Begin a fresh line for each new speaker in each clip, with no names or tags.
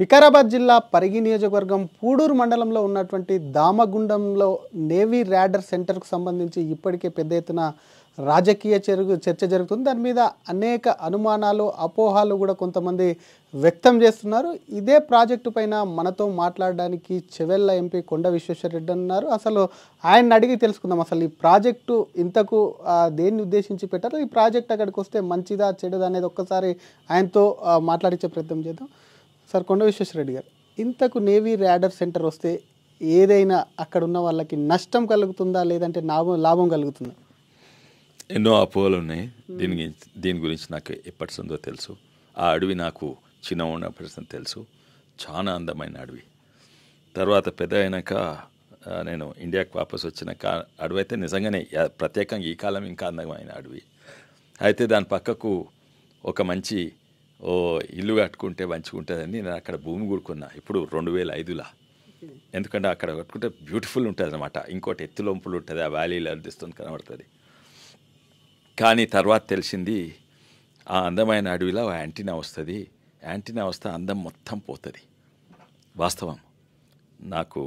వికారాబాద్ జిల్లా పరిగి నియోజకవర్గం పూడూరు మండలంలో ఉన్నటువంటి దామగుండంలో నేవీ ర్యాడర్ సెంటర్కు సంబంధించి ఇప్పటికే పెద్ద ఎత్తున రాజకీయ చర్చ జరుగుతుంది. దాని మీద అనేక అనుమానాలు, అపోహాలు కూడా కొంతమంది వ్యక్తం చేస్తున్నారు. ఇదే ప్రాజెక్టు పైన మనతో మాట్లాడడానికి చెవెళ్ళ ఎంపీ కొండ విశ్వేశ్వరరెడ్డి ఉన్నారు. అసలు ఆయన అడిగి తెలుసుకుందాం. అసలు ఈ ప్రాజెక్టు ఇంతకు దేన్ని ఉద్దేశించి పెట్టారు, ఈ ప్రాజెక్ట్ అక్కడికి వస్తే మంచిదా చెడుదా అనేది ఒక్కసారి ఆయనతో మాట్లాడించే ప్రయత్నం చేద్దాం. సార్, కొండ విశ్వేశ్వరరెడ్డి గారు, ఇంతకు నేవీ ర్యాడర్ సెంటర్ వస్తే ఏదైనా అక్కడ ఉన్న వాళ్ళకి నష్టం కలుగుతుందా లేదంటే లాభం కలుగుతుందా?
ఎన్నో అపోహలు ఉన్నాయి. దీని గురించి నాకు ఎప్పటి సందో తెలుసు. ఆ అడవి నాకు చిన్న ఉన్నప్పటి తెలుసు. చాలా అందమైన అడవి. తర్వాత పెద్ద అయినాక నేను ఇండియాకి వాపస్ వచ్చిన అడవి అయితే నిజంగానే ప్రత్యేకంగా ఈ కాలం ఇంకా అందమైన అడవి. అయితే దాని పక్కకు ఒక మంచి ఇల్లు కట్టుకుంటే మంచిగుంటుందని నేను అక్కడ భూమి కూడుకున్నా. ఇప్పుడు 2005లో. ఎందుకంటే అక్కడ కట్టుకుంటే బ్యూటిఫుల్ ఉంటుంది అనమాట. ఇంకోటి ఎత్తులొంపులు ఉంటుంది, ఆ వ్యాలీలో అనిపిస్తుంది, కనబడుతుంది. కానీ తర్వాత తెలిసింది ఆ అందమైన అడవిలో యాంటీనా వస్తుంది. యాంటీనా వస్తే అందం మొత్తం పోతుంది. వాస్తవం. నాకు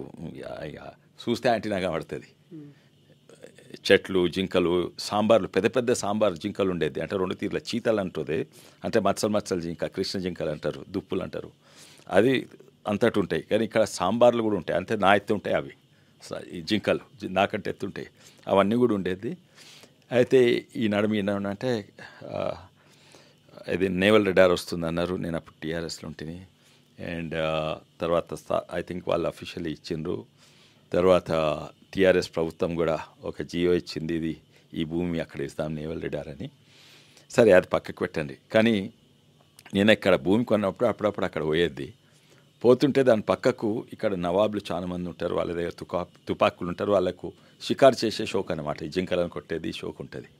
చూస్తే యాంటీనా కనబడుతుంది. చెట్లు, జింకలు, సాంబార్లు, పెద్ద పెద్ద సాంబార్ జింకలు ఉండేది. అంటే 2 తీర్ల చీతలు అంటుంది. అంటే మచ్చలు జింక, కృష్ణ జింకలు అంటారు, దుప్పులు అంటారు. అది అంతటి ఉంటాయి. కానీ ఇక్కడ సాంబార్లు కూడా ఉంటాయి. అంతే నా ఎత్తు ఉంటాయి అవి. ఈ జింకలు నాకంటే ఎత్తుంటాయి. అవన్నీ కూడా ఉండేది. అయితే ఈ నడుమ ఏంటంటే ఇది నేవల్ రిడార్ వస్తుంది అన్నారు. నేను అప్పుడు టీఆర్ఎస్లో ఉంటుంది. అండ్ తర్వాత ఐ థింక్ వాళ్ళు అఫీషియల్లీ ఇచ్చిండ్రు. తర్వాత టీఆర్ఎస్ ప్రభుత్వం కూడా ఒక జియో ఇచ్చింది, ఇది ఈ భూమి అక్కడ ఇస్తాం నేవల్ రిడార్ అని. సరే, అది పక్కకు పెట్టండి. కానీ నేను ఇక్కడ భూమి కొన్నప్పుడు అప్పుడప్పుడు అక్కడ పోయేది. పోతుంటే దాని పక్కకు ఇక్కడ నవాబులు చాలామంది ఉంటారు. వాళ్ళ దగ్గర తుపాకులు ఉంటారు. వాళ్ళకు షికారు చేసే షోక్ అనమాట. ఈ జింకలను కొట్టేది షోక్ ఉంటుంది.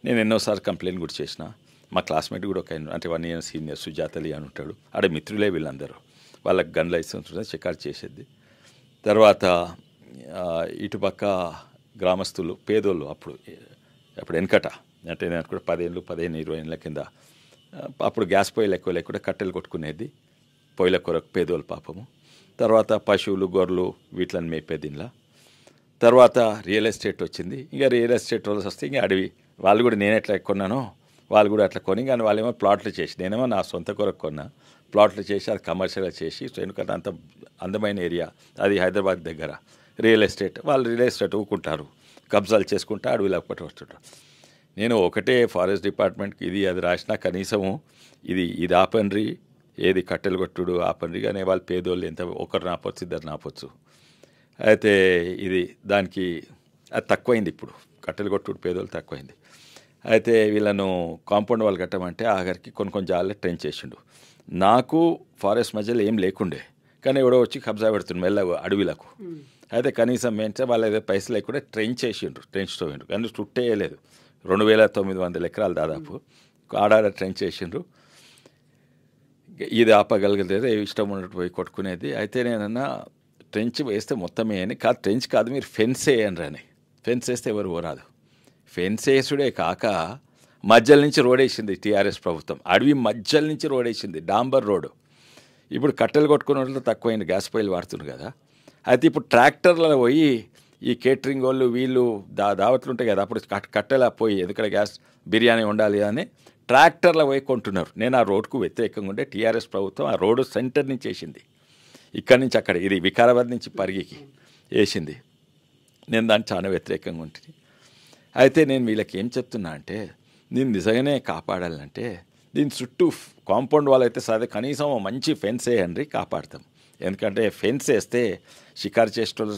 నేను ఎన్నోసార్లు కంప్లైంట్ కూడా చేసిన. మా క్లాస్మేట్ కూడా ఒక అంటే 1 year సీనియర్ సుజాతలి అని ఉంటాడు. ఆడ మిత్రులే వీళ్ళందరూ. వాళ్ళకి గన్ లైసెన్స్ ఉంటుంది, షికారు చేసేది. తర్వాత ఇటుపక్క గ్రామస్తులు, పేదోళ్ళు అప్పుడు వెనకట అంటే నేను కూడా 10 ఏళ్ళు 15, 20 ఏళ్ళ కింద అప్పుడు గ్యాస్ పొయ్యిలు ఎక్కువ లేకుండా కట్టెలు కొట్టుకునేది. పొయ్యిల కొరకు పేదోళ్ళు పాపము. తర్వాత పశువులు, గొర్రెలు వీటిని మేపేది ఇలా. తర్వాత రియల్ ఎస్టేట్ వచ్చింది. ఇంకా రియల్ ఎస్టేట్ వాళ్ళు వస్తే ఇంకా అడవి వాళ్ళు కూడా నేను ఎట్లా కొన్నానో వాళ్ళు కూడా అట్లా కొని, కానీ వాళ్ళేమో ప్లాట్లు చేసి, నేనేమో నా సొంత కొరకు కొన్నా. ప్లాట్లు చేసి అది కమర్షియల్గా చేసి, ఎందుకంటే అంత అందమైన ఏరియా అది హైదరాబాద్ దగ్గర. రియల్ ఎస్టేట్ వాళ్ళు రియల్ ఎస్టేట్ ఊకుంటారు, కబ్జాలు చేసుకుంటా అడవిలోకి పట్టి వస్తుంటారు. నేను ఒకటే ఫారెస్ట్ డిపార్ట్మెంట్కి ఇది అది రాసినా కనీసము ఇది ఆపండ్రి, ఏది కట్టెలు కొట్టుడు ఆపండ్రి. కానీ వాళ్ళు పేదోళ్ళు ఎంత ఒకరు నాపొచ్చు, 2 నాపొచ్చు. అయితే ఇది దానికి అది తక్కువైంది. ఇప్పుడు కట్టెలు కొట్టుడు పేదోళ్ళు తక్కువైంది. అయితే వీళ్ళను కాంపౌండ్ వాళ్ళు కట్టమంటే ఆఖరికి కొన్ని జాగాల్లో ట్రెంచ్ చేసిండు. నాకు ఫారెస్ట్ మధ్యలో ఏం లేకుండే, కానీ ఎవడో వచ్చి కబ్జా పెడుతుండు మెల్ల అడవిలకు. అయితే కనీసం ఏంటంటే వాళ్ళ ఏదో పైసలు లేకుండా ట్రెంచ్ చేసిండ్రు, ట్రెంచ్ తోవిండ్రు. కానీ చుట్టేయలేదు. 2900 ఎకరాలు దాదాపు ఆడాడ ట్రెంచ్ చేసిండ్రు. ఇది ఆపగలగలేదు, ఇష్టం ఉన్నట్టు పోయి కొట్టుకునేది. అయితే నేనన్నా ట్రెంచ్ వేస్తే మొత్తమే అని కాదు, ట్రెంచ్ కాదు మీరు ఫెన్స్ వేయండి అని. ఫెన్స్ వేస్తే ఎవరు పోరాదు. ఫెన్స్ వేసుడే కాక మధ్యల నుంచి రోడ్ వేసింది టీఆర్ఎస్ ప్రభుత్వం. అడవి మధ్యల నుంచి రోడ్ వేసింది, డాంబర్ రోడ్డు. ఇప్పుడు కట్టెలు కొట్టుకునే వాళ్ళు తక్కువైంది, గ్యాస్ పొయ్యిలు వాడుతున్నారు కదా. అయితే ఇప్పుడు ట్రాక్టర్లలో పోయి ఈ కేటరింగ్ వాళ్ళు వీళ్ళు దావత్లు ఉంటాయి కదా, అప్పుడు కట్టెలా పోయి ఎందుకంటే గ్యాస్ బిర్యానీ ఉండాలి అని ట్రాక్టర్లో పోయి కొంటున్నారు. నేను ఆ రోడ్కు వ్యతిరేకంగా ఉండే టీఆర్ఎస్ ప్రభుత్వం ఆ రోడ్డు సెంటర్ నుంచి వేసింది. ఇక్కడి నుంచి అక్కడ, ఇది వికారాబాద్ నుంచి పరిగికి వేసింది. నేను దాన్ని చాలా వ్యతిరేకంగా ఉంటుంది. అయితే నేను వీళ్ళకి ఏం చెప్తున్నా అంటే, దీన్ని నిజంగానే కాపాడాలంటే దీని చుట్టూ కాంపౌండ్ వాళ్ళు అయితే సరే కనీసం మంచి ఫెన్స్ వేయండి, కాపాడతాం. ఎందుకంటే ఫెన్స్ వేస్తే షికారు చేసేటోళ్ళు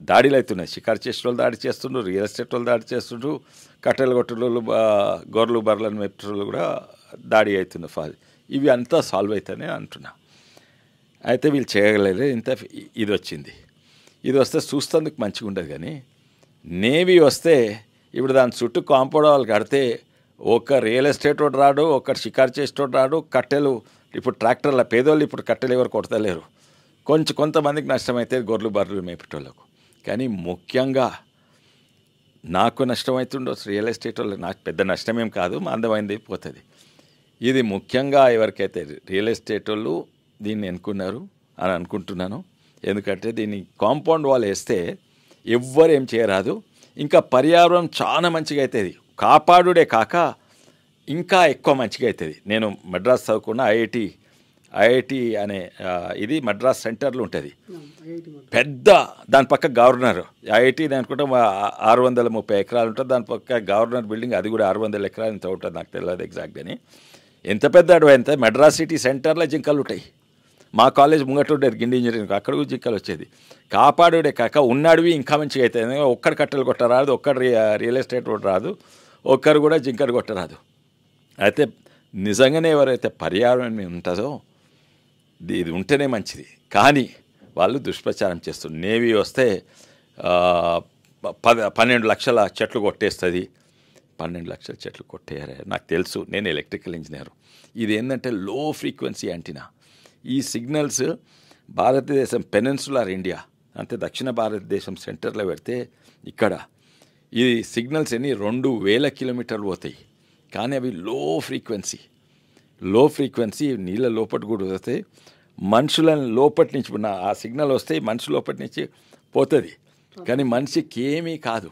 దాడిలు అవుతున్నాయి. షికారు చేసేటోళ్ళు దాడి చేస్తుండ్రు, రియల్ ఎస్టేట్ వాళ్ళు దాడి చేస్తుండ్రు, కట్టెలు కొట్టేటోళ్ళు, గొర్రెలు బర్రెలను మేపేటోళ్ళు కూడా దాడి అవుతున్నారు. ఇవి అంతా సాల్వ్ అవుతాయని అంటున్నా. అయితే వీళ్ళు చేయగలేదు. ఇంత ఇది వచ్చింది. ఇది వస్తే చూస్తేందుకు మంచిగా ఉండదు. కానీ నేవీ వస్తే ఇప్పుడు దాని చుట్టూ కాంపౌండ్ వాళ్ళు కడితే ఒక రియల్ ఎస్టేట్ వాడు రాడు, ఒకటి షికారు చేసేటోడు రాడు. కట్టెలు ఇప్పుడు ట్రాక్టర్ల పేదోళ్ళు ఇప్పుడు కట్టెలు ఎవరు కొడతలేరు. కొంతమందికి నష్టమైతే గొర్రెలు బర్రెలు మేపేటోళ్ళకు. కానీ ముఖ్యంగా నాకు నష్టమవుతుండొచ్చు, రియల్ ఎస్టేట్ వాళ్ళు నాకు పెద్ద నష్టమేం కాదు, అందమైంది పోతుంది. ఇది ముఖ్యంగా ఎవరికైతే రియల్ ఎస్టేట్ వాళ్ళు దీన్ని ఎన్నుకున్నారు అని అనుకుంటున్నాను. ఎందుకంటే దీన్ని కాంపౌండ్ వాల్ వేస్తే ఎవ్వరు ఏం చేయరాదు. ఇంకా పర్యావరణం చాలా మంచిగా అవుతుంది. కాపాడుడే కాక ఇంకా ఎక్కువ మంచిగా అవుతుంది. నేను మద్రాస్ చదువుకున్న ఐఐటి అనే ఇది మద్రాస్ సెంటర్లో ఉంటుంది. పెద్ద దాని పక్క గవర్నర్ ఐఐటి అనుకుంటే 630 ఎకరాలు ఉంటుంది. దాని పక్క గవర్నర్ బిల్డింగ్, అది కూడా 600 ఎకరాలు ఇంత ఉంటుంది, నాకు తెలియదు ఎగ్జాక్ట్ అని. ఎంత పెద్ద అడవి ఎంత. మద్రాస్ సిటీ సెంటర్లో జింకలు ఉంటాయి. మా కాలేజ్ ముంగట ఉండేది గిండి ఇంజనీరింగ్, అక్కడ కూడా జింకలు వచ్చేది. కాపాడుడే కాక ఉన్న అడవి ఇంకా మంచిగా అవుతుంది. ఒక్కడు కట్టెలు కొట్టరాదు, ఒక్కడు రియల్ ఎస్టేట్ కూడా రాదు, ఒక్కరు కూడా జింకలు కొట్టరాదు. అయితే నిజంగానే ఎవరైతే పర్యావరణం ఉంటుందో ఇది ఉంటేనే మంచిది. కానీ వాళ్ళు దుష్ప్రచారం చేస్తారు. నేవీ వస్తే 12 లక్షల చెట్లు కొట్టేస్తుంది. 12 లక్షల చెట్లు కొట్టేయారే నాకు తెలుసు, నేను ఎలక్ట్రికల్ ఇంజనీర్. ఇది ఏంటంటే లో ఫ్రీక్వెన్సీ యాంటీనా. ఈ సిగ్నల్స్ భారతదేశం పెనిన్సులర్ ఇండియా అంటే దక్షిణ భారతదేశం సెంటర్లో పెడితే ఇక్కడ ఈ సిగ్నల్స్ 2000 కిలోమీటర్లు పోతాయి. కానీ అవి లో ఫ్రీక్వెన్సీ నీళ్ళ లోపటి కూడా వస్తాయి. మనుషులను లోపటి నుంచి ఆ సిగ్నల్ వస్తే మనిషి లోపటి నుంచి పోతుంది, కానీ మనిషికి ఏమీ కాదు.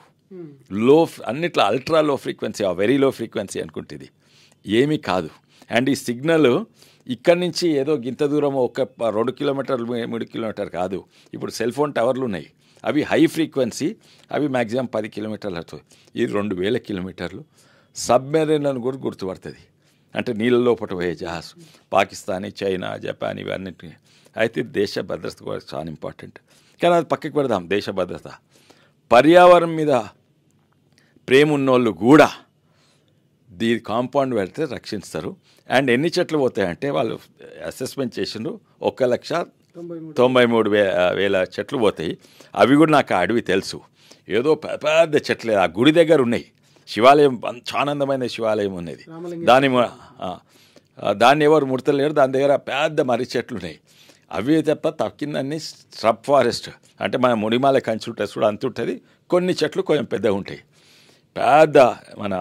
అన్నిట్లో ultra low frequency, very low frequency అనుకుంటుంది, ఏమీ కాదు. అండ్ ఈ సిగ్నల్ ఇక్కడి నుంచి ఏదో గింత దూరం ఒక 2 కిలోమీటర్లు 3 కిలోమీటర్ కాదు. ఇప్పుడు సెల్ ఫోన్ టవర్లు ఉన్నాయి, అవి హై ఫ్రీక్వెన్సీ, అవి మ్యాక్సిమం 10 కిలోమీటర్లు అవుతాయి. ఇది 2000 కిలోమీటర్లు. సబ్మెరీన్లను కూడా గుర్తుపడుతుంది, అంటే నీళ్ళ లోపల పోయే జహాజ్. పాకిస్తానీ, చైనా, జపాన్ ఇవన్నింటినీ. అయితే దేశ భద్రత కూడా చాలా ఇంపార్టెంట్. కానీ అది పక్కకి పెడదాం. దేశ భద్రత, పర్యావరణం మీద ప్రేమ ఉన్నోళ్ళు కూడా దీని కాంపౌండ్ పెడితే రక్షిస్తారు. అండ్ ఎన్ని చెట్లు పోతాయంటే వాళ్ళు అసెస్మెంట్ చేసిండ్రు, 1,93,000 చెట్లు పోతాయి. అవి కూడా నాకు ఆ అడవి తెలుసు. ఏదో పెద్ద చెట్లు ఆ గుడి దగ్గర ఉన్నాయి. శివాలయం చాలా అందమైన శివాలయం ఉన్నది. దాన్ని ఎవరు ముడతలేరు. దాని దగ్గర పెద్ద మర్రి చెట్లు ఉన్నాయి. అవి తప్ప తక్కిందన్నీ స్ట్రబ్ ఫారెస్ట్, అంటే మన ముడిమాల కంచి ఉంటుంది చూడ అంత ఉంటుంది. కొన్ని చెట్లు కొంచెం పెద్దగా ఉంటాయి. పెద్ద మన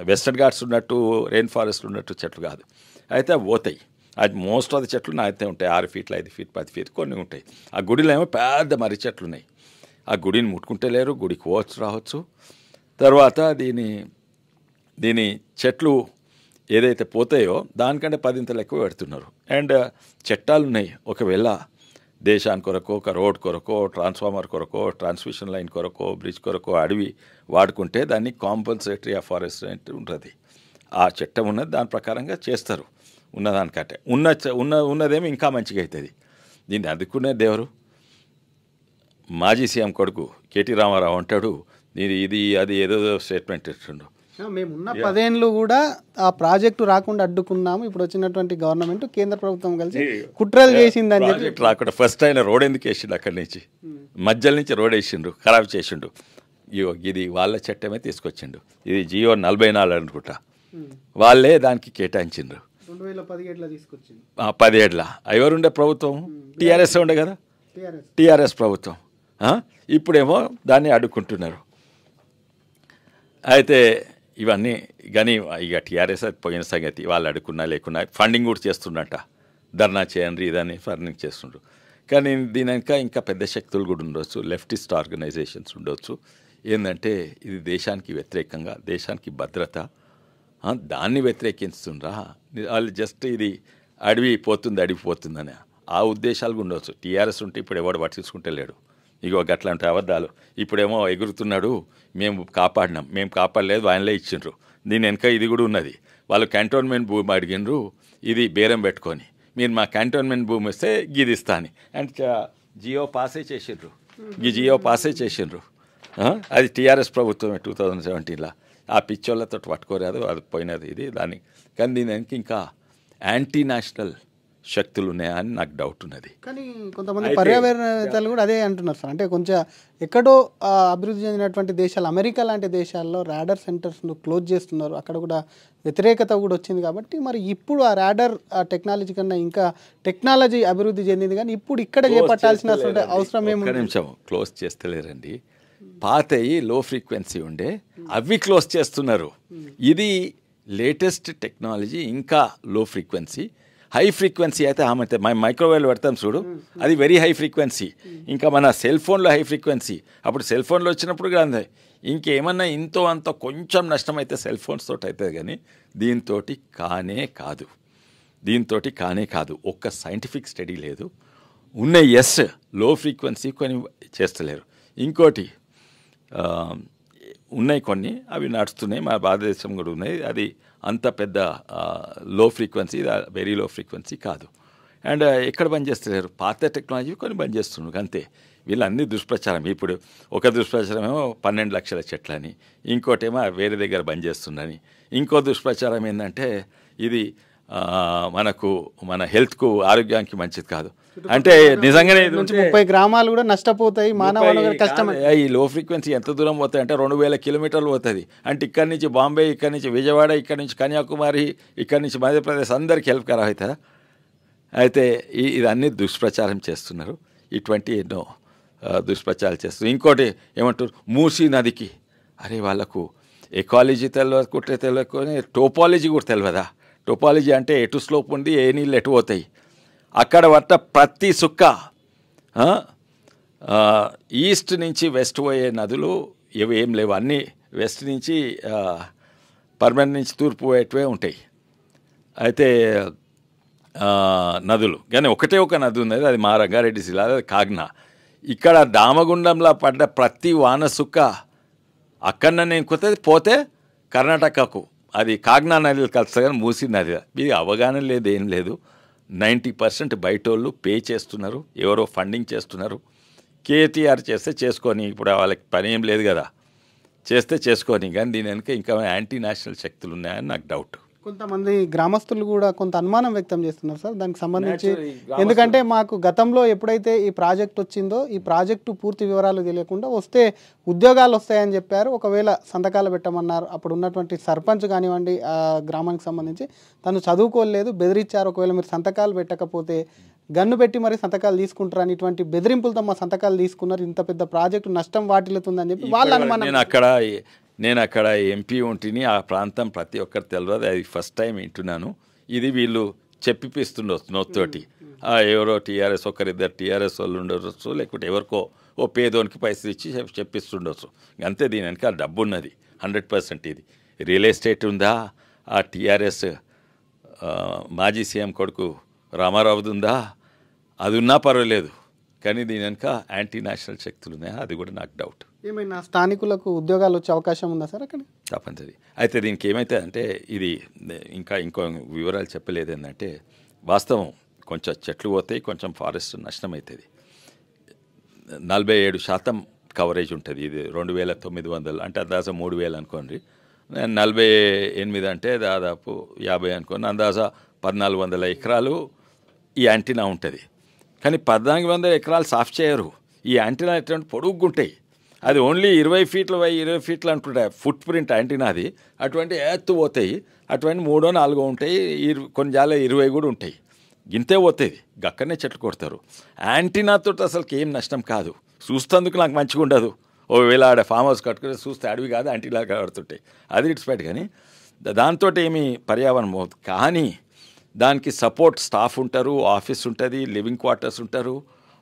వెస్టర్న్ ఘాట్స్ ఉన్నట్టు రెయిన్ ఫారెస్ట్ ఉన్నట్టు చెట్లు కాదు. అయితే అవి పోతాయి. అది మోస్ట్ ఆఫ్ ది చెట్లు నా అయితే ఉంటాయి 6 ఫీట్లు 5 ఫీట్ 10 ఫీట్ కొన్ని ఉంటాయి. ఆ గుడిలో ఏమో పెద్ద మర్రి చెట్లు ఉన్నాయి. ఆ గుడిని ముట్టుకుంటే లేరు, గుడికి పోవచ్చు రావచ్చు. తర్వాత దీని చెట్లు ఏదైతే పోతాయో దానికంటే 10 ఎక్కువ పెడుతున్నారు. అండ్ చట్టాలు ఉన్నాయి. ఒకవేళ దేశానికి కొరకో, ఒక రోడ్ కొరకో, ట్రాన్స్ఫార్మర్ కొరకో, ట్రాన్స్మిషన్ లైన్ కొరకో, బ్రిడ్జ్ కొరకో అడవి వాడుకుంటే దాన్ని కాంపల్సరీ అఫారెస్ట్మెంట్ ఉంటుంది. ఆ చట్టం ఉన్నది, దాని ప్రకారంగా చేస్తారు. ఉన్నదానికంటే ఉన్నదేమో ఇంకా మంచిగా అవుతుంది. దీన్ని అందుకునే దేవుడు మాజీ సీఎం కొడుకు కేటీ రామారావు అంటాడు, ఇది అది ఏదో స్టేట్మెంట్ ఇస్తుండు.
మేమున్న 10 ఏళ్ళు కూడా ఆ ప్రాజెక్టు రాకుండా అడ్డుకున్నాము. ఇప్పుడు వచ్చినటువంటి గవర్నమెంట్ కేంద్ర ప్రభుత్వం కలిసి కుట్రలు చేసిందని చెప్పి
రాకుండా ఫస్ట్ ఆయన రోడ్ ఎందుకు వేసిండు, అక్కడి నుంచి మధ్యలో నుంచి రోడ్ వేసిండు, ఖరాబ్ చేసిండు. ఇది వాళ్ళ చట్టమే తీసుకొచ్చిండు. ఇది జియో 44 అనుకుంటా, వాళ్ళే దానికి కేటాయించిండ్రు. 10 ఏళ్ళ ఎవరుండే ప్రభుత్వం? టీఆర్ఎస్ ఉండే కదా, టీఆర్ఎస్ ప్రభుత్వం. ఇప్పుడేమో దాన్ని అడ్డుకుంటున్నారు. అయితే ఇవన్నీ కానీ ఇక టీఆర్ఎస్ పోయిన సంగతి, వాళ్ళు అడుక్కున్నా లేకున్నా ఫండింగ్ కూడా చేస్తుండట. ధర్నా చేయండి ఇదని ఫండింగ్ చేస్తుండ్రు. కానీ దీని ఇంకా పెద్ద శక్తులు కూడా ఉండొచ్చు, లెఫ్టిస్ట్ ఆర్గనైజేషన్స్ ఉండొచ్చు. ఏంటంటే ఇది దేశానికి వ్యతిరేకంగా, దేశానికి భద్రత, దాన్ని వ్యతిరేకిస్తుండ్రా వాళ్ళు. జస్ట్ ఇది అడిగిపోతుందని ఆ ఉద్దేశాలు కూడా ఉండవచ్చు. టీఆర్ఎస్ ఉంటే ఇప్పుడు ఎవడు పట్టించుకుంటే లేడు. ఇగో గట్లాంటి అబద్ధాలు. ఇప్పుడేమో ఎగురుతున్నాడు, మేము కాపాడలేదు, ఆయనలే ఇచ్చిండ్రు. దీని వెనక ఇది కూడా ఉన్నది. వాళ్ళు క్యాంటోన్మెంట్ భూమి అడిగినరు, ఇది బేరం పెట్టుకొని మీరు మా క్యాంటోన్మెంట్ భూమి వస్తే గీది ఇస్తా అని. అండ్ జియో పాసే చేసిండ్రు. అది టీఆర్ఎస్ ప్రభుత్వమే 2017లో. ఆ పిచ్చోళ్ళతో పట్టుకోరాదు, అది పోయినది ఇది దాన్ని. కానీ దీని వెనక ఇంకా యాంటీ నేషనల్ శక్తులు ఉన్నాయని నాకు డౌట్ ఉన్నది.
కానీ కొంతమంది పర్యావరణవేత్తలు కూడా అదే అంటున్నారు సార్. అంటే కొంచెం ఎక్కడో అభివృద్ధి చెందినటువంటి దేశాలు, అమెరికా లాంటి దేశాల్లో రాడార్ సెంటర్స్ను క్లోజ్ చేస్తున్నారు. అక్కడ కూడా వ్యతిరేకత కూడా వచ్చింది. కాబట్టి మరి ఇప్పుడు ఆ రాడార్ టెక్నాలజీ కన్నా ఇంకా టెక్నాలజీ అభివృద్ధి చెందింది, కానీ ఇప్పుడు ఇక్కడ చేపట్టాల్సిన అవసరం ఏమి?
నిమిషం క్లోజ్ చేస్తలేరండి. పాతయి లో ఫ్రీక్వెన్సీ ఉండే అవి క్లోజ్ చేస్తున్నారు. ఇది లేటెస్ట్ టెక్నాలజీ, ఇంకా లో ఫ్రీక్వెన్సీ. హై ఫ్రీక్వెన్సీ అయితే ఆమెతే మనం మైక్రోవేవ్ పెడతాం చూడు, అది వెరీ హై ఫ్రీక్వెన్సీ. ఇంకా మన సెల్ ఫోన్లో హై ఫ్రీక్వెన్సీ. అప్పుడు సెల్ ఫోన్లో వచ్చినప్పుడు కూడా ఇంకేమన్నా ఇంతో అంత కొంచెం నష్టం అయితే సెల్ ఫోన్స్ తోటి అవుతుంది, కానీ దీంతో కానే కాదు. ఒక్క సైంటిఫిక్ స్టడీ లేదు. ఉన్న లో ఫ్రీక్వెన్సీ కొన్ని చేస్తలేరు. ఇంకోటి ఉన్నాయి కొన్ని, అవి నడుస్తున్నాయి, మా భారతదేశం కూడా ఉన్నాయి. అది అంత పెద్ద లో ఫ్రీక్వెన్సీ, వెరీ లో ఫ్రీక్వెన్సీ కాదు. అండ్ ఎక్కడ బంద్ చేస్తలేరు, పాత టెక్నాలజీ కొన్ని బంద్ చేస్తున్నారు అంతే. వీళ్ళన్నీ దుష్ప్రచారం. ఇప్పుడు ఒక దుష్ప్రచారం ఏమో 12 లక్షల చెట్లని, ఇంకోటేమో వేరే దగ్గర బంద్ చేస్తుందని, ఇంకో దుష్ప్రచారం ఏంటంటే ఇది మన హెల్త్కు, ఆరోగ్యానికి మంచిది కాదు అంటే. నిజంగానే
30 గ్రామాలు కూడా నష్టపోతాయి, మానవ కష్టం.
ఈ లో ఫ్రీక్వెన్సీ ఎంత దూరం పోతాయి అంటే 2000 కిలోమీటర్లు పోతుంది. అంటే ఇక్కడి నుంచి బాంబే, ఇక్కడి నుంచి విజయవాడ, ఇక్కడి నుంచి కన్యాకుమారి, ఇక్కడి నుంచి మధ్యప్రదేశ్ అందరికీ హెల్ప్ కరా అవుతుందా? అయితే ఇదన్నీ దుష్ప్రచారం చేస్తున్నారు. ఇటువంటి ఎన్నో దుష్ప్రచారాలు చేస్తున్నారు. ఇంకోటి ఏమంటారు, మూసీ నదికి, అరే వాళ్ళకు ఎకాలజీ తెలియకొని టోపాలజీ కూడా తెలియదా? టోపాలజీ అంటే ఎటు స్లోప్ ఉంది, ఏ నీళ్ళు ఎటు పోతాయి, అక్కడ పట్ట ప్రతి సుక్క ఈస్ట్ నుంచి వెస్ట్ పోయే నదులు ఇవి ఏం లేవు. అన్నీ వెస్ట్ నుంచి పర్మనెంట్ నుంచి తూర్పు పోయేటివే ఉంటాయి. అయితే నదులు కానీ ఒకటే ఒక నది ఉన్నది, అది మా రంగారెడ్డి జిల్లా, అది కాగ్నా. ఇక్కడ దామగుండంలో పడ్డ ప్రతి వాన సుక్క అక్కడనే నేను పోతే కర్ణాటకకు అది కాగ్నా నదిలో కలుస్తుంది, కానీ మూసీ నది. ఇది అవగాహన లేదు, ఏం లేదు. 90% బయటోళ్ళు పే చేస్తున్నారు, ఎవరో ఫండింగ్ చేస్తున్నారు. కేటీఆర్ చేస్తే చేసుకొని, ఇప్పుడు వాళ్ళకి పని ఏం లేదు కదా, చేస్తే చేసుకొని. కానీ దీని వెనుక ఇంకా యాంటీ నేషనల్ శక్తులు ఉన్నాయని నాకు డౌట్.
కొంతమంది గ్రామస్తులు కూడా కొంత అనుమానం వ్యక్తం చేస్తున్నారు సార్ దానికి సంబంధించి. ఎందుకంటే మాకు గతంలో ఎప్పుడైతే ఈ ప్రాజెక్ట్ వచ్చిందో, ఈ ప్రాజెక్టు పూర్తి వివరాలు తెలియకుండా వస్తే ఉద్యోగాలు వస్తాయని చెప్పారు. ఒకవేళ సంతకాలు పెట్టమన్నారు. అప్పుడు ఉన్నటువంటి సర్పంచ్ కానివ్వండి, ఆ గ్రామానికి సంబంధించి తను చదువుకోలేదు, బెదిరించారు. ఒకవేళ మీరు సంతకాలు పెట్టకపోతే గన్ను పెట్టి మరి సంతకాలు తీసుకుంటారని, ఇటువంటి బెదిరింపులతో మా సంతకాలు తీసుకున్నారు. ఇంత పెద్ద ప్రాజెక్టు నష్టం వాటిల్లుతుందని చెప్పి వాళ్ళ అనుమానం.
నేను అక్కడ ఎంపీ ఉంటిని, ఆ ప్రాంతం ప్రతి ఒక్కరు తెలియదు, అది ఫస్ట్ టైం వింటున్నాను. ఇది వీళ్ళు చెప్పిస్తుండొచ్చు నోత్తోటి. ఎవరో టీఆర్ఎస్ ఒకరిద్దరు టీఆర్ఎస్ వాళ్ళు ఉండవచ్చు, లేకపోతే ఎవరికో ఓ పేదోనికి పైసలు ఇచ్చి చెప్పిస్తుండొచ్చు. అంతే. దీని వెనక డబ్బు ఉన్నది 100%. ఇది రియల్ ఎస్టేట్ ఉందా, ఆ టీఆర్ఎస్ మాజీ సీఎం కొడుకు రామారావుది ఉందా, అది ఉన్నా పర్వాలేదు, కానీ దీని వెనక యాంటీ నేషనల్ శక్తులు ఉన్నాయా, అది కూడా నాకు డౌట్.
ఏమైనా స్థానికులకు ఉద్యోగాలు వచ్చే అవకాశం ఉందా సార్ అక్కడ?
తప్పనిసరి. అయితే దీనికి ఏమైతే అంటే, ఇది ఇంకో వివరాలు చెప్పలేదు. ఏంటంటే వాస్తవం, కొంచెం చెట్లు పోతాయి, కొంచెం ఫారెస్ట్ నష్టం అవుతుంది. 47% కవరేజ్ ఉంటుంది. ఇది 2900 అంటే అందాజా 3000 అనుకోండి. 48 అంటే దాదాపు 50 అనుకోండి. అందాజా 1400 ఎకరాలు ఈ యాంటీనా ఉంటుంది. కానీ 1400 ఎకరాలు సాఫ్ చేయరు. ఈ యాంటీనా ఎటువంటి పొడుగుంటాయి, అది ఓన్లీ 20 ఫీట్లు 20 ఫీట్లు అనుకుంటా ఫుట్ ప్రింట్ యాంటీనాది. అటువంటి ఎత్తు పోతాయి, అటువంటి 3-4 ఉంటాయి, కొన్ని జాల 20 కూడా ఉంటాయి. గింతే పోతుంది, గక్కడనే చెట్లు కొడతారు. యాంటీనాతో అసలుకి ఏం నష్టం కాదు. చూస్తేందుకు నాకు మంచిగా ఉండదు. ఒకవేళ ఆడ ఫామ్ హౌస్ కట్టుకుని చూస్తే అడవి కాదు, యాంటీనా కడుతుంటాయి, అది ఇట్స్ బయట. కానీ దాంతో ఏమి పర్యావరణం అవుతుంది. కానీ దానికి సపోర్ట్ స్టాఫ్ ఉంటారు, ఆఫీస్ ఉంటుంది, లివింగ్ క్వార్టర్స్ ఉంటారు,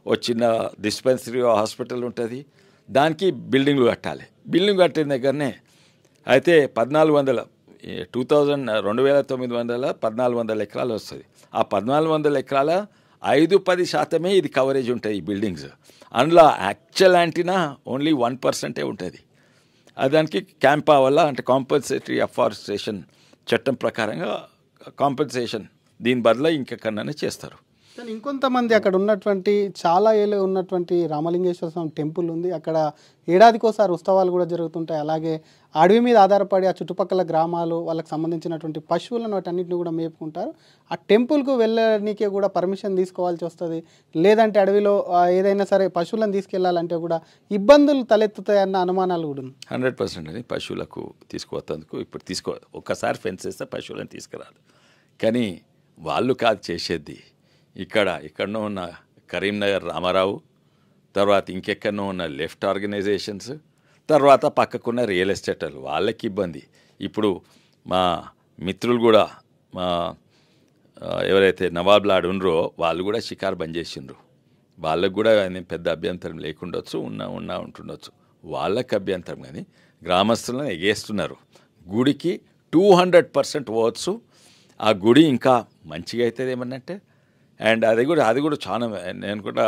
ఓ చిన్న డిస్పెన్సరీ హాస్పిటల్ ఉంటుంది. దానికి బిల్డింగ్లు కట్టాలి. బిల్డింగ్ కట్టిన దగ్గరనే అయితే 1400 1400 ఎకరాలు వస్తుంది. ఆ 1400 ఎకరాల 5-10% ఇది కవరేజ్ ఉంటుంది ఈ బిల్డింగ్స్. అందులో యాక్చువల్ యాంటీనా ఓన్లీ 1% ఉంటుంది. దానికి క్యాంపా వల్ల అంటే కాంపన్సేటరీ అఫారెస్టేషన్ చట్టం ప్రకారంగా కాంపెన్సేషన్ దీని బదులు ఇంకెక్కడనే చేస్తారు.
కానీ ఇంకొంతమంది అక్కడ ఉన్నటువంటి చాలా ఏళ్ళు ఉన్నటువంటి రామలింగేశ్వర స్వామి టెంపుల్ ఉంది. అక్కడ ఏడాదికోసారి ఉత్సవాలు కూడా జరుగుతుంటాయి. అలాగే అడవి మీద ఆధారపడి ఆ చుట్టుపక్కల గ్రామాలు వాళ్ళకి సంబంధించినటువంటి పశువులను వాటన్నిటిని కూడా మేపుకుంటారు. ఆ టెంపుల్కు వెళ్ళడానికే కూడా పర్మిషన్ తీసుకోవాల్సి వస్తుంది. లేదంటే అడవిలో ఏదైనా సరే పశువులను తీసుకెళ్లాలంటే కూడా ఇబ్బందులు తలెత్తుతాయన్న అనుమానాలు కూడా ఉన్నాయి.
100% అని పశువులకు తీసుకువద్దందుకు ఇప్పుడు ఒక్కసారి ఫెన్స్ వేస్తే పశువులను తీసుకురాదు. కానీ వాళ్ళు కాదు చేసేది. ఇక్కడనో ఉన్న కరీంనగర్ రామారావు, తర్వాత ఇంకెక్కడనో ఉన్న లెఫ్ట్ ఆర్గనైజేషన్స్, తర్వాత పక్కకున్న రియల్ ఎస్టేట్ వాళ్ళకి ఇబ్బంది. ఇప్పుడు మా మిత్రులు కూడా మా ఎవరైతే నవాబ్లు ఆడు ఉన్నారో వాళ్ళు కూడా షికారు బంద్ చేసిండ్రు. వాళ్ళకు కూడా పెద్ద అభ్యంతరం లేకుండొచ్చు, ఉంటుండొచ్చు. వాళ్ళకి అభ్యంతరం, కానీ గ్రామస్తులను ఎగేస్తున్నారు. గుడికి 200% ఓట్స్. ఆ గుడి ఇంకా మంచిగా అవుతుంది ఏమన్నంటే. అండ్ అది కూడా చాలా, నేను కూడా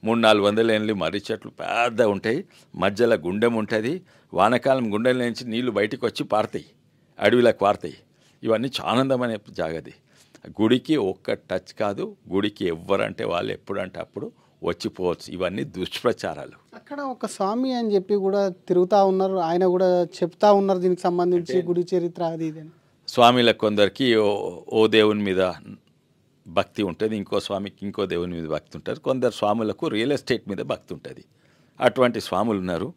300-400 ఏళ్ళు మర్రి చెట్లు పెద్ద ఉంటాయి, మధ్యలో గుండెం ఉంటుంది. వానకాలం గుండెల నుంచి నీళ్లు బయటకు వచ్చి పారుతాయి, అడవిలోకి పారుతాయి. ఇవన్నీ చాలా ఆనందమనే జాగది. గుడికి ఒక్క టచ్ కాదు, గుడికి ఎవ్వరంటే వాళ్ళు ఎప్పుడంటే అప్పుడు వచ్చిపోవచ్చు. ఇవన్నీ దుష్ప్రచారాలు.
అక్కడ ఒక స్వామి అని చెప్పి కూడా తిరుగుతూ ఉన్నారు, ఆయన కూడా చెప్తా ఉన్నారు దీనికి సంబంధించి గుడి చరిత్ర అది ఇది.
స్వామిలకు కొందరికి ఓ దేవుని మీద భక్తి ఉంటుంది, ఇంకో స్వామికి ఇంకో దేవుని మీద భక్తి ఉంటుంది. కొందరు స్వాములకు రియల్ ఎస్టేట్ మీద భక్తి ఉంటుంది. అటువంటి స్వాములు ఉన్నారు.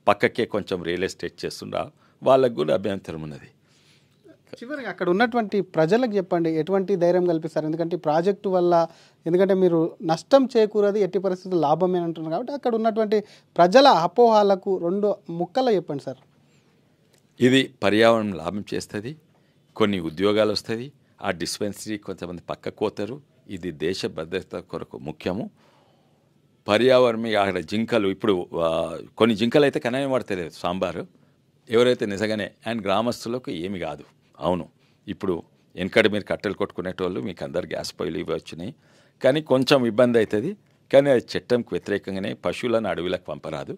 పక్కకే కొంచెం రియల్ ఎస్టేట్ చేస్తున్నారు, వాళ్ళకు కూడా అభ్యంతరం ఉన్నది.
చివరికి అక్కడ ఉన్నటువంటి ప్రజలకు చెప్పండి, ఎటువంటి ధైర్యం కల్పిస్తారు? ఎందుకంటే ఈ ప్రాజెక్టు వల్ల, ఎందుకంటే మీరు నష్టం చేకూరది, ఎట్టి పరిస్థితుల్లో లాభమే అంటున్నారు కాబట్టి అక్కడ ఉన్నటువంటి ప్రజల అపోహాలకు 2 ముక్కలు చెప్పండి సార్.
ఇది పర్యావరణం లాభం చేస్తుంది, కొన్ని ఉద్యోగాలు వస్తుంది, ఆ డిస్పెన్సరీ కొంతమంది పక్కకు పోతారు. ఇది దేశ భద్రత కొరకు ముఖ్యము. పర్యావరణం అక్కడ జింకలు, ఇప్పుడు కొన్ని జింకలు అయితే కననే పడతలేదు సాంబారు, ఎవరైతే నిజంగానే. అండ్ గ్రామస్తులకు ఏమి కాదు. అవును, ఇప్పుడు వెనకడ మీరు కట్టెలు కొట్టుకునేటోళ్ళు, మీకు అందరు గ్యాస్ పొయ్యిలు ఇవి వచ్చినాయి, కానీ కొంచెం ఇబ్బంది అవుతుంది. కానీ అది చట్టంకి వ్యతిరేకంగానే పశువులను అడవిలకు పంపరాదు.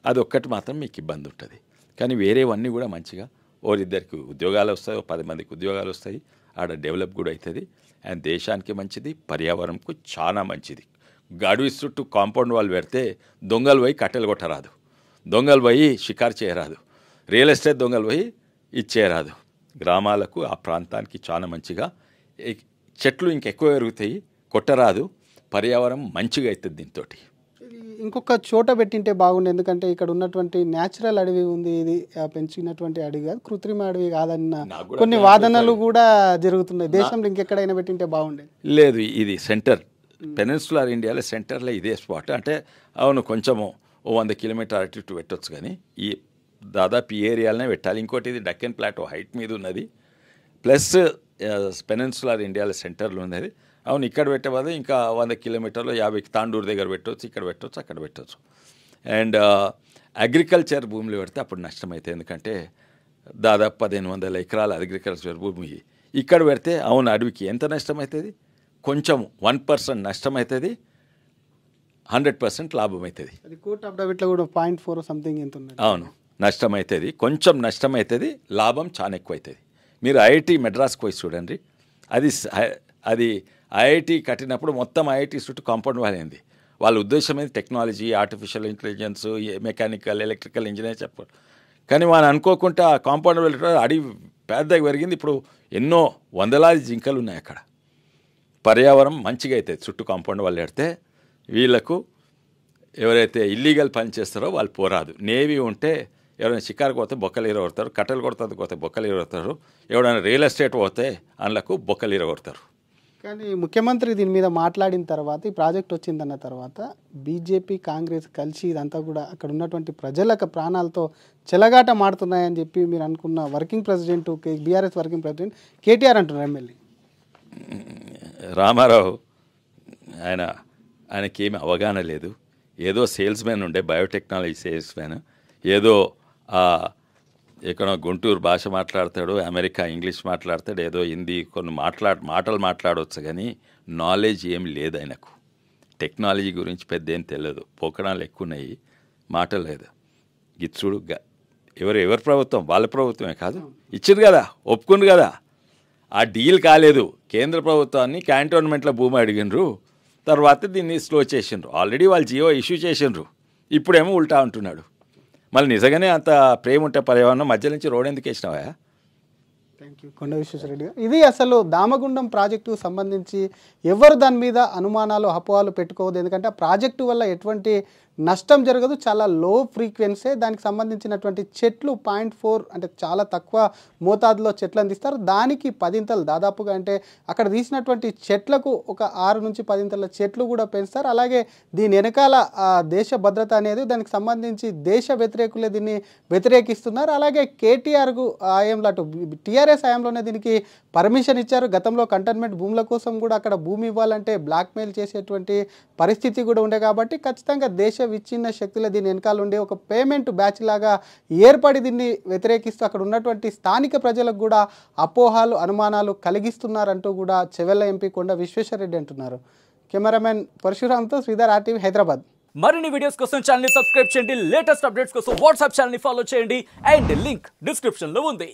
అది ఒక్కటి మాత్రం మీకు ఇబ్బంది ఉంటుంది. కానీ వేరేవన్నీ కూడా మంచిగా, ఓరిద్దరికి ఉద్యోగాలు వస్తాయి, 10 మందికి ఉద్యోగాలు వస్తాయి, ఆడ డెవలప్ కూడా అవుతుంది. అండ్ దేశానికి మంచిది, పర్యావరణంకు చాలా మంచిది. అడవి చుట్టూ కాంపౌండ్ వాళ్ళు పెడితే దొంగలు పోయి కట్టెలు కొట్టరాదు, దొంగలు పోయి షికారు చేయరాదు, రియల్ ఎస్టేట్ దొంగలు పోయి ఇచ్చేయరాదు. గ్రామాలకు ఆ ప్రాంతానికి చాలా మంచిగా, చెట్లు ఇంకెక్కువ పెరుగుతాయి, కొట్టరాదు, పర్యావరణం మంచిగా అవుతుంది దీంతో.
ఇంకొక చోట పెట్టింటే బాగుండే, ఎందుకంటే ఇక్కడ ఉన్నటువంటి న్యాచురల్ అడవి ఉంది, ఇది పెంచినటువంటి అడవి కాదు, కృత్రిమ అడవి కాదన్న కొన్ని వాదనలు కూడా జరుగుతున్నాయి. దేశంలో ఇంకెక్కడైనా పెట్టింటే బాగుండే.
లేదు, ఇది సెంటర్, పెనిన్సులర్ ఇండియాలో సెంటర్లో ఇదే స్పాట్. అంటే అవును, కొంచెము 100 కిలోమీటర్ అటు ఇటు పెట్టవచ్చు, కానీ ఈ దాదాపు ఈ ఏరియాలనే పెట్టాలి. ఇంకోటి ఇది డక్కన్ ప్లాటో హైట్ మీద ఉన్నది, ప్లస్ పెనిన్సులర్ ఇండియాలో సెంటర్లో ఉన్నది. అవును, ఇక్కడ పెట్టేవాదు ఇంకా 100 కిలోమీటర్లు 50 తాండూరు దగ్గర పెట్టవచ్చు, ఇక్కడ పెట్టవచ్చు, అక్కడ పెట్టవచ్చు. అండ్ అగ్రికల్చర్ భూమిలో పెడితే అప్పుడు నష్టమైతే, ఎందుకంటే దాదాపు 1500 ఎకరాల అగ్రికల్చర్ భూమి ఇక్కడ పెడితే, అవును అడవికి ఎంత నష్టమవుతుంది? కొంచెం 1% నష్టమవుతుంది, 100% లాభం అవుతుంది.
అది కోర్ట్ అఫిడవిట్లో కూడా 0.4 సంథింగ్ ఎంత ఉంది.
అవును, నష్టమవుతుంది, కొంచెం నష్టమవుతుంది, లాభం చాలా ఎక్కువ అవుతుంది. మీరు ఐఐటి మెడ్రాస్కి పోయి చూడండి, అది ఐఐటి కట్టినప్పుడు మొత్తం ఐఐటి చుట్టూ కాంపౌండ్ వాల్ అయింది. వాళ్ళ ఉద్దేశం ఏంది? Technology, artificial intelligence, mechanical, electrical engineer చెప్పారు. కానీ వాళ్ళు అనుకోకుండా ఆ కాంపౌండ్ వాల్ అడవి పెద్దగా పెరిగింది. ఇప్పుడు ఎన్నో వందలాది జింకలు ఉన్నాయి అక్కడ. పర్యావరణం మంచిగా అవుతుంది చుట్టూ కాంపౌండ్ వాళ్ళు పెడితే. వీళ్ళకు ఎవరైతే ఇల్లీగల్ పని చేస్తారో వాళ్ళు పోరాదు. నేవీ ఉంటే ఎవరైనా షికారుకు పోతే బొక్కలు ఇరగొడతారు, కట్టెలు కొడతారు పోతే బొక్కలు ఇరగొడతారు, ఎవరైనా రియల్ ఎస్టేట్ పోతే అందులకు బొక్కలు ఇరగొడతారు.
కానీ ముఖ్యమంత్రి దీని మీద మాట్లాడిన తర్వాత, ఈ ప్రాజెక్ట్ వచ్చిందన్న తర్వాత బీజేపీ కాంగ్రెస్ కలిసి ఇదంతా కూడా అక్కడ ఉన్నటువంటి ప్రజలకు ప్రాణాలతో చెలగాట మాడుతున్నాయని చెప్పి మీరు అనుకున్న working president, BRS working president KTR అంటున్నారు. ఎమ్మెల్యే
రామారావు ఆయనకి ఏమి అవగాహన లేదు. ఏదో సేల్స్ మ్యాన్ ఉండే, బయోటెక్నాలజీ సేల్స్ మ్యాన్, ఏదో ఎక్కడో గుంటూరు భాష మాట్లాడతాడు, అమెరికా ఇంగ్లీష్ మాట్లాడతాడు, ఏదో హిందీ కొన్ని మాటలు మాట్లాడవచ్చు, కానీ నాలెడ్జ్ ఏం లేదు ఆయనకు. టెక్నాలజీ గురించి పెద్ద ఏం తెలియదు, పోకడాలు ఎక్కువ ఉన్నాయి, మాటలు లేదు. గిచ్చుడు ఎవరు ప్రభుత్వం? వాళ్ళ ప్రభుత్వమే కాదు, ఇచ్చింది కదా, ఒప్పుకుంది కదా. ఆ డీల్ కాలేదు. కేంద్ర ప్రభుత్వాన్ని క్యాంటోన్మెంట్లో భూమి అడిగినరు, తర్వాత దీన్ని స్లో చేసిండ్రు. ఆల్రెడీ వాళ్ళు జియో ఇష్యూ చేసిండ్రు, ఇప్పుడేమో ఉల్టా అంటున్నాడు. మళ్ళీ నిజంగానే అంత ప్రేమ ఉంటే పర్యావరణం మధ్య నుంచి రోడ్ ఎందుకు వేసినావా?
థ్యాంక్ యూ కొండ విశ్వేశ్వరరెడ్డి గారు. ఇది అసలు దామగుండం ప్రాజెక్టుకు సంబంధించి ఎవరు దాని మీద అనుమానాలు, అపోహలు పెట్టుకోవద్దు. ఎందుకంటే ఆ ప్రాజెక్టు వల్ల ఎటువంటి నష్టం జరగదు, చాలా లో ఫ్రీక్వెన్సీ. దానికి సంబంధించినటువంటి చెట్లు 0.4 అంటే చాలా తక్కువ మోతాదులో చెట్లు అందిస్తారు. దానికి 10 దాదాపుగా అంటే అక్కడ తీసినటువంటి చెట్లకు ఒక 6 నుంచి 10 చెట్లు కూడా పెంచుతారు. అలాగే దీని వెనకాల దేశ భద్రత అనేది, దానికి సంబంధించి దేశ వ్యతిరేకులే దీన్ని వ్యతిరేకిస్తున్నారు. అలాగే కేటీఆర్కు హయాంలో అటు టీఆర్ఎస్ హయాంలోనే దీనికి పర్మిషన్ ఇచ్చారు. గతంలో కంటైన్మెంట్ భూముల కోసం కూడా అక్కడ భూమి ఇవ్వాలంటే బ్లాక్మెయిల్ చేసేటువంటి పరిస్థితి కూడా ఉండే కాబట్టి ఖచ్చితంగా దేశ విచ్ఛిన్న శక్తులే దీని వెనకాల ఉండే ఒక పేమెంట్ బ్యాచ్ లాగా ఏర్పడి దీన్ని వ్యతిరేకిస్తూ అక్కడ ఉన్నటువంటి స్థానిక ప్రజలకు కూడా అపోహాలు అనుమానాలు కలిగిస్తున్నారంటూ కూడా చెవెళ్ళ ఎంపీ కొండ విశ్వేశ్వరరెడ్డి అంటున్నారు. కెమెరామెన్ పరశురామ్తో శ్రీధర్, RTV హైదరాబాద్.
మరిన్ని వీడియోస్ కోసం ఛానల్ ని సబ్స్క్రైబ్ చేయండి. లేటెస్ట్ అప్డేట్స్ కోసం వాట్సాప్ ఛానల్ ని ఫాలో చేయండి. అండ్ లింక్ డిస్క్రిప్షన్ లో ఉంది.